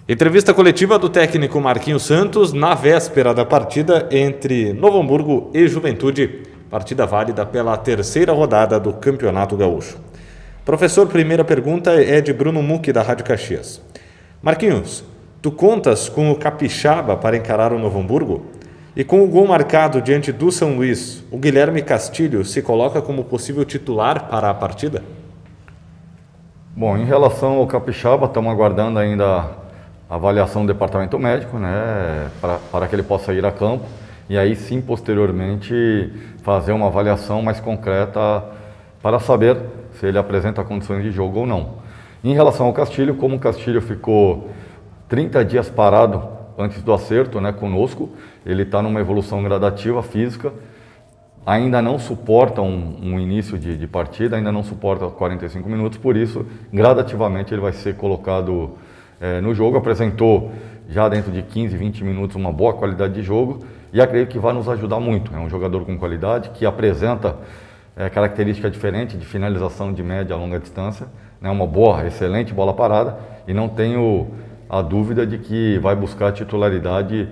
Entrevista coletiva do técnico Marquinhos Santos na véspera da partida entre Novo Hamburgo e Juventude, partida válida pela terceira rodada do Campeonato Gaúcho. Professor, primeira pergunta é de Bruno Mucchi, da Rádio Caxias. Marquinhos, tu contas com o Capixaba para encarar o Novo Hamburgo? E com o gol marcado diante do São Luís, o Guilherme Castilho se coloca como possível titular para a partida? Bom, em relação ao Capixaba, estamos aguardando ainda a avaliação do departamento médico, né, para que ele possa ir a campo e aí sim, posteriormente, fazer uma avaliação mais concreta para saber se ele apresenta condições de jogo ou não. Em relação ao Castilho, como o Castilho ficou 30 dias parado antes do acerto, né, conosco, ele está numa evolução gradativa física, ainda não suporta um início de partida, ainda não suporta 45 minutos, por isso, gradativamente, ele vai ser colocado no jogo. Apresentou já dentro de 15, 20 minutos uma boa qualidade de jogo e acredito que vai nos ajudar muito. É um jogador com qualidade, que apresenta característica diferente de finalização de média a longa distância, né, uma boa, excelente bola parada, e não tenho a dúvida de que vai buscar titularidade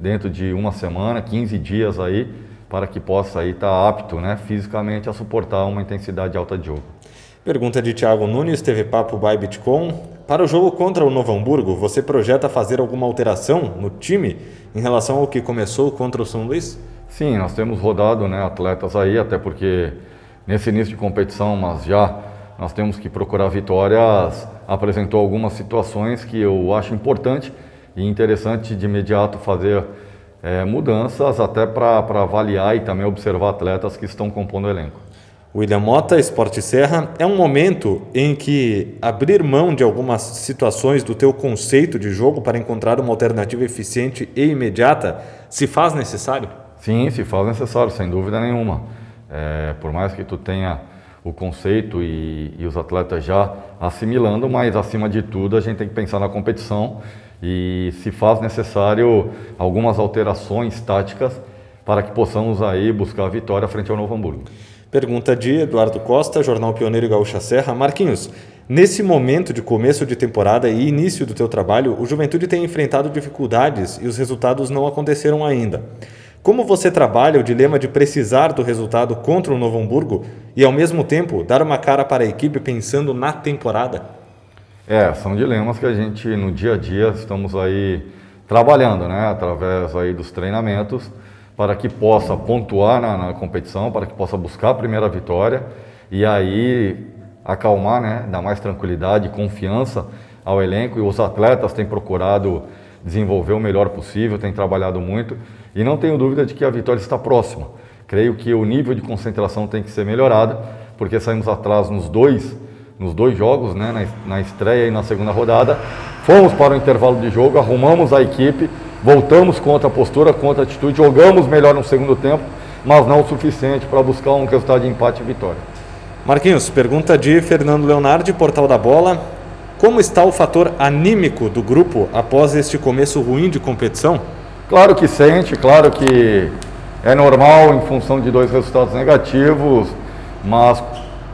dentro de uma semana, 15 dias aí, para que possa aí estar apto, né, fisicamente a suportar uma intensidade alta de jogo. Pergunta de Thiago Nunes, TV Papo by Bitcom. Para o jogo contra o Novo Hamburgo, você projeta fazer alguma alteração no time em relação ao que começou contra o São Luís? Sim, nós temos rodado, né, atletas aí, até porque nesse início de competição, mas já nós temos que procurar vitórias, apresentou algumas situações que eu acho importante e interessante de imediato fazer mudanças, até para avaliar e também observar atletas que estão compondo o elenco. William Mota, Esporte Serra, é um momento em que abrir mão de algumas situações do teu conceito de jogo para encontrar uma alternativa eficiente e imediata se faz necessário? Sim, se faz necessário, sem dúvida nenhuma. Por mais que tu tenha o conceito e os atletas já assimilando, mas acima de tudo a gente tem que pensar na competição e se faz necessário algumas alterações táticas para que possamos aí buscar a vitória frente ao Novo Hamburgo. Pergunta de Eduardo Costa, Jornal Pioneiro e Gaúcha Serra. Marquinhos, nesse momento de começo de temporada e início do teu trabalho, o Juventude tem enfrentado dificuldades e os resultados não aconteceram ainda. Como você trabalha o dilema de precisar do resultado contra o Novo Hamburgo e, ao mesmo tempo, dar uma cara para a equipe pensando na temporada? São dilemas que a gente, no dia a dia, estamos aí trabalhando, né, através aí dos treinamentos, para que possa pontuar na competição, para que possa buscar a primeira vitória e aí acalmar, né, dar mais tranquilidade e confiança ao elenco. E os atletas têm procurado desenvolver o melhor possível, têm trabalhado muito e não tenho dúvida de que a vitória está próxima. Creio que o nível de concentração tem que ser melhorado, porque saímos atrás nos dois jogos, né, na estreia e na segunda rodada. Fomos para o intervalo de jogo, arrumamos a equipe, voltamos contra a postura, contra a atitude, jogamos melhor no segundo tempo, mas não o suficiente para buscar um resultado de empate e vitória. Marquinhos, pergunta de Fernando Leonardi, Portal da Bola. Como está o fator anímico do grupo após este começo ruim de competição? Claro que sente, claro que é normal em função de 2 resultados negativos, mas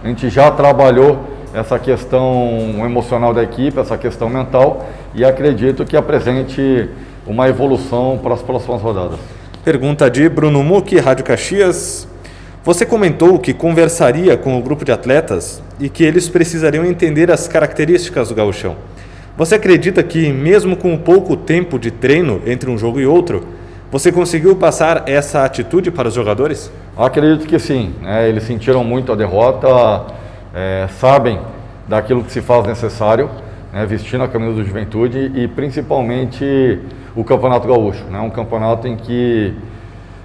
a gente já trabalhou essa questão emocional da equipe, essa questão mental, e acredito que apresente uma evolução para as próximas rodadas. Pergunta de Bruno Mucchi, Rádio Caxias. Você comentou que conversaria com o grupo de atletas e que eles precisariam entender as características do gauchão. Você acredita que, mesmo com pouco tempo de treino entre um jogo e outro, você conseguiu passar essa atitude para os jogadores? Acredito que sim, né? Eles sentiram muito a derrota, sabem daquilo que se faz necessário, né, vestindo a camisa do Juventude e principalmente o Campeonato Gaúcho, né, um campeonato em que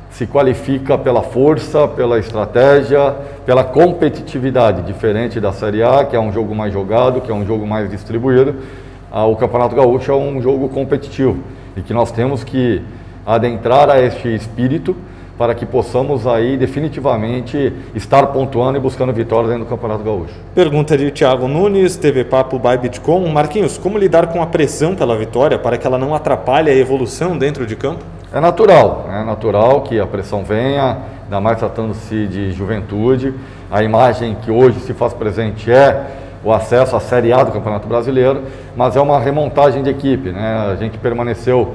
se qualifica pela força, pela estratégia, pela competitividade, diferente da Série A, que é um jogo mais jogado, que é um jogo mais distribuído. O Campeonato Gaúcho é um jogo competitivo e que nós temos que adentrar a este espírito para que possamos aí definitivamente estar pontuando e buscando vitórias dentro do Campeonato Gaúcho. Pergunta de Thiago Nunes, TV Papo by Bitcom. Marquinhos, como lidar com a pressão pela vitória para que ela não atrapalhe a evolução dentro de campo? É natural que a pressão venha, ainda mais tratando-se de Juventude. A imagem que hoje se faz presente é o acesso à Série A do Campeonato Brasileiro, mas é uma remontagem de equipe, né? A gente permaneceu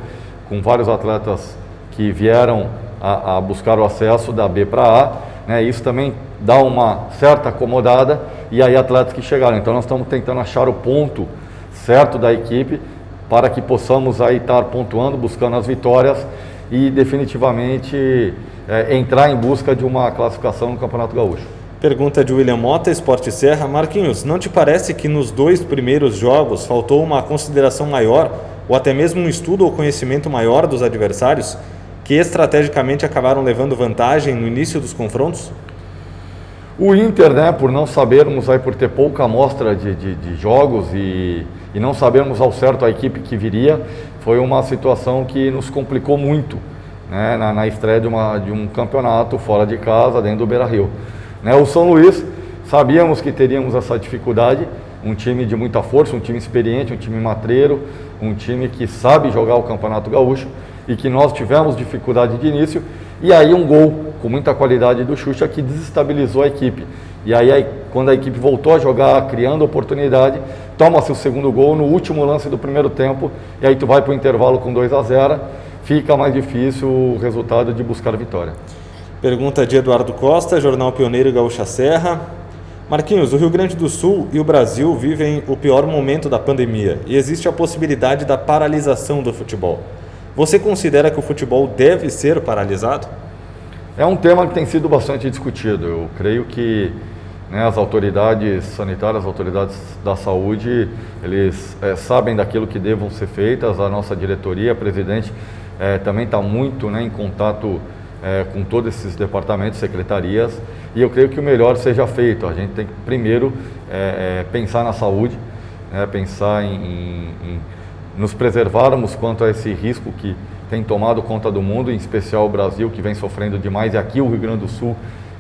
com vários atletas que vieram a buscar o acesso da B para A, né? Isso também dá uma certa acomodada, e aí atletas que chegaram. Então nós estamos tentando achar o ponto certo da equipe para que possamos aí estar pontuando, buscando as vitórias e definitivamente entrar em busca de uma classificação no Campeonato Gaúcho. Pergunta de William Mota, Esporte Serra. Marquinhos, não te parece que nos 2 primeiros jogos faltou uma consideração maior, ou até mesmo um estudo ou conhecimento maior dos adversários, que estrategicamente acabaram levando vantagem no início dos confrontos? O Inter, né, por não sabermos, aí, por ter pouca amostra de jogos e não sabermos ao certo a equipe que viria, foi uma situação que nos complicou muito, né, na estreia de um campeonato fora de casa, dentro do Beira-Rio. Né, o São Luís, sabíamos que teríamos essa dificuldade, um time de muita força, um time experiente, um time matreiro, um time que sabe jogar o Campeonato Gaúcho, e que nós tivemos dificuldade de início, e aí um gol com muita qualidade do Xuxa que desestabilizou a equipe. E aí quando a equipe voltou a jogar, criando oportunidade, toma-se o segundo gol no último lance do primeiro tempo, e aí tu vai para o intervalo com 2-0, fica mais difícil o resultado de buscar a vitória. Pergunta de Eduardo Costa, Jornal Pioneiro e Gaúcha Serra. Marquinhos, o Rio Grande do Sul e o Brasil vivem o pior momento da pandemia e existe a possibilidade da paralisação do futebol. Você considera que o futebol deve ser paralisado? É um tema que tem sido bastante discutido. Eu creio que, né, as autoridades sanitárias, as autoridades da saúde, eles sabem daquilo que devam ser feitas. A nossa diretoria, a presidente, também está muito, né, em contato com todos esses departamentos, secretarias, e eu creio que o melhor seja feito. A gente tem que primeiro pensar na saúde, pensar em nos preservarmos quanto a esse risco que tem tomado conta do mundo, em especial o Brasil, que vem sofrendo demais, e aqui o Rio Grande do Sul,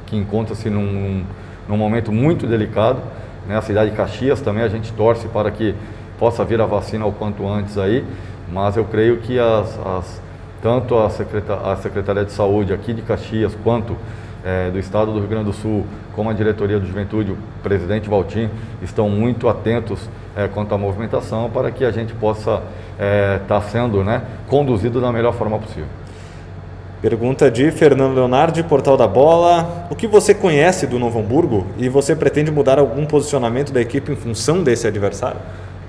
que encontra-se num momento muito delicado, né? A cidade de Caxias também, a gente torce para que possa vir a vacina o quanto antes aí, mas eu creio que tanto a Secretaria de Saúde aqui de Caxias, quanto do Estado do Rio Grande do Sul, como a Diretoria do Juventude, o presidente Valtim, estão muito atentos quanto à movimentação para que a gente possa estar sendo, né, conduzido da melhor forma possível. Pergunta de Fernando Leonardi, Portal da Bola. O que você conhece do Novo Hamburgo e você pretende mudar algum posicionamento da equipe em função desse adversário?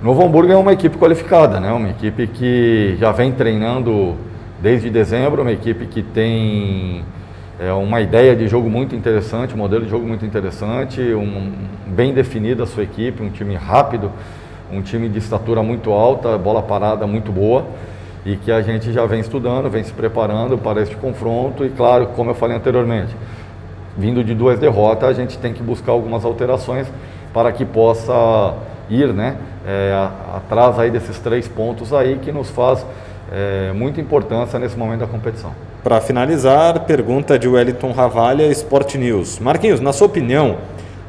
Novo Hamburgo é uma equipe qualificada, né? Uma equipe que já vem treinando desde dezembro, uma equipe que tem uma ideia de jogo muito interessante, um modelo de jogo muito interessante, bem definida a sua equipe, um time rápido, um time de estatura muito alta, bola parada muito boa, e que a gente já vem estudando, vem se preparando para este confronto. E claro, como eu falei anteriormente, vindo de 2 derrotas, a gente tem que buscar algumas alterações para que possa ir, né, atrás aí desses 3 pontos aí que nos faz muita importância nesse momento da competição. Para finalizar, pergunta de Wellington Ravalha, Sport News. Marquinhos, na sua opinião,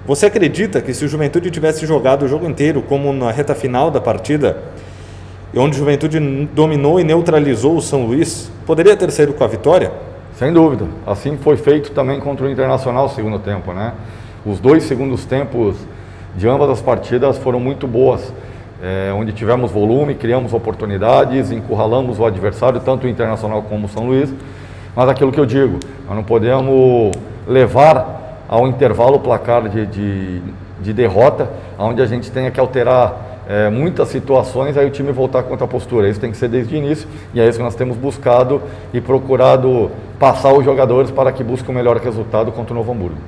você acredita que se o Juventude tivesse jogado o jogo inteiro, como na reta final da partida, onde o Juventude dominou e neutralizou o São Luís, poderia ter saído com a vitória? Sem dúvida. Assim foi feito também contra o Internacional no segundo tempo, né? Os 2 segundos tempos de ambas as partidas foram muito boas. Onde tivemos volume, criamos oportunidades, encurralamos o adversário, tanto o Internacional como o São Luís. Mas aquilo que eu digo, nós não podemos levar ao intervalo o placar de derrota, onde a gente tenha que alterar muitas situações, aí o time voltar contra a postura. Isso tem que ser desde o início, e é isso que nós temos buscado e procurado passar os jogadores para que busquem o melhor resultado contra o Novo Hamburgo.